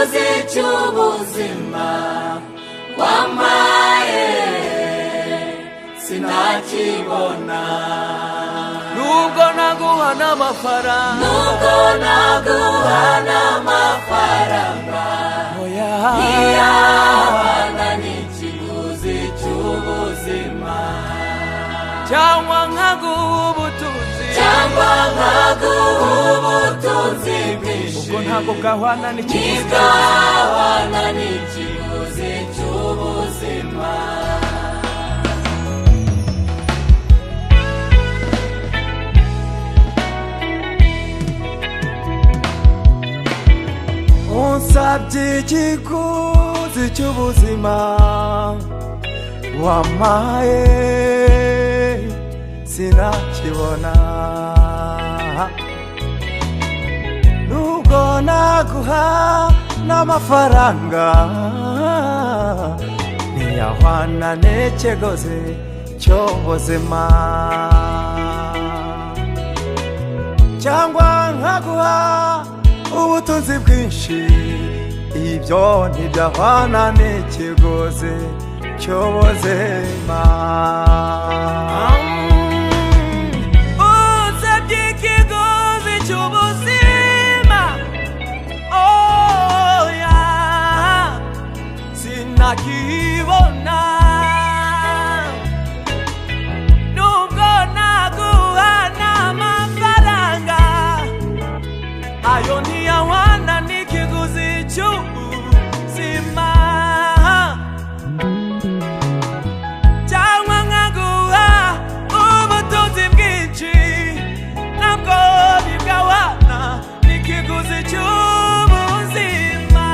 ikiguzi cy'ubuzima wampaye sinakibona. Nubwo naguha n'amafaranga ntiyahwana n'ikiguzi cy'ubuzima. cyangwa nkaguha ubutunzi bwinshi ubwo ntabwo bwahwana n'ikiguzi cy'ubuzima. unsabye ikiguzi cy'ubuzima wampaye sinakibona. nubwo naguha n'amafaranga ntiyahwana n'ikiguzi cy'ubuzima. cyangwa nkaguha ubutunzi bwinshi ibyo ntibyahwana n'ikiguzi cy'ubuzima. unsabye ikiguzi cy'ubuzima oya sinakibona. nubwo naguha n'amafaranga ayo ntiyahwana n'ikiguzi cy'ubuzima. cyangwa nkaguha ubutunzi bwinshi nabwo ntibwahwana n'ikiguzi cy'ubuzima.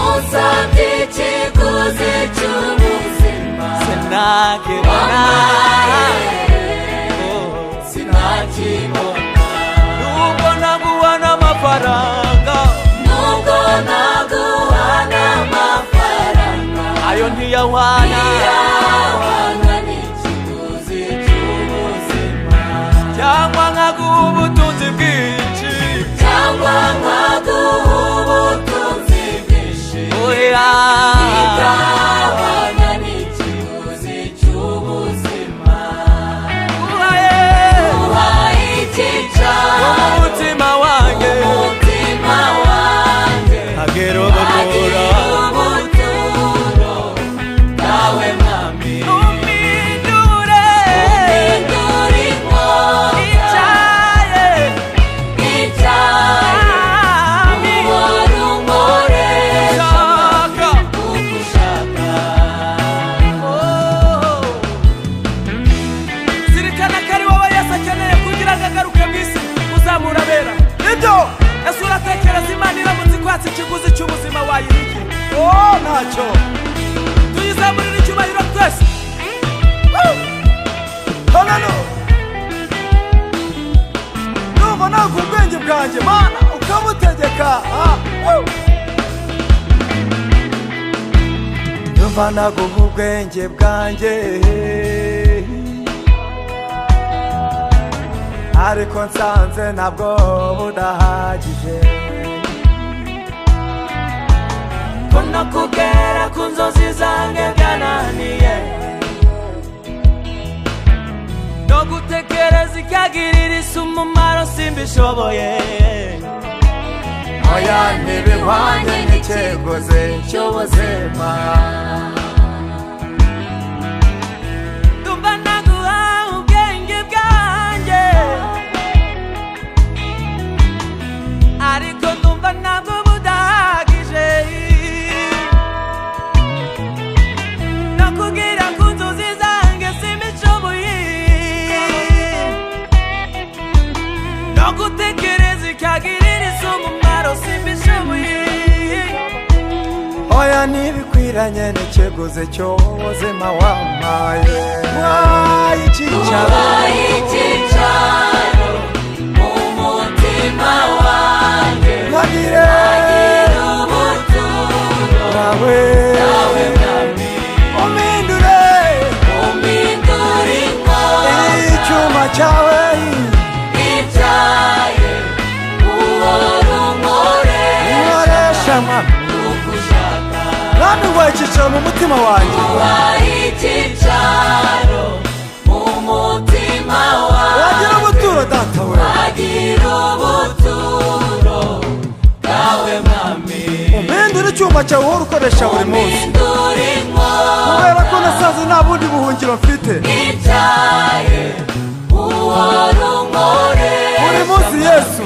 unsabye ikiguzi cy'ubuzima sinakibona. sinakibona. nubwo naguha n'amafaranga ayo ntiyahwana n'ikiguzi cy'ubuzima. cyangwa nkaguha ubutunzi bwinshi oya ntiyahwana n'ikiguzi cy'ubuzima. uhaye icyicaro umutima wanjye agera ubuturo bwawe mwami. umpindure uhora unkoresha uko ushaka. zirikana ko ari wowe Yesu akeneye kugira ngo agaruke mu isi uzamura abera. nibyo ese uratekereza Imana iramutse ikwatse ikiguzi cy'ubuzima wayiriki? ntacyo. tuyizamurire icyubahiro twese. numva naguha ubwenge bwanjye Mana ukabutegeka. numva naguha ubwenge bwanjye ariko nsanze ntabwo budahagije. mbona kugera ku nzozi zanjye byananiye no gutekereza icyagirira isi umumaro simbishoboye. oya ntibihwanye n'ikiguzi cy'ubuzima. ndumva naguha ubwenge bwanjye ariko ndumva ntabwo budahagije no kugira ku nzozi zanjye simbishoboye no gutekereza icyagirira isi umumaro simbishoboye. oya ntibikwiranye n'ikiguzi cy'ubuzima wampaye. uhaye icyicaro mu mutima wanjye ntagire ubuturo bwawe mwami. umpindure icyuma cyawe icyaye uhora ushaka mwami ugushaka mwami nguhaye icyicaro mu mutima wanjye ubaye icyicaro mu mutima wagira wanjye ubuturo data we agira ubuturo bwawe mwami umpindura icyuma cyawe uhora ukoresha buri munsi umpindura kubera ko inkota nasaze nta bundi buhungiro mfite nicyaye uhora unkorera buri munsi yesu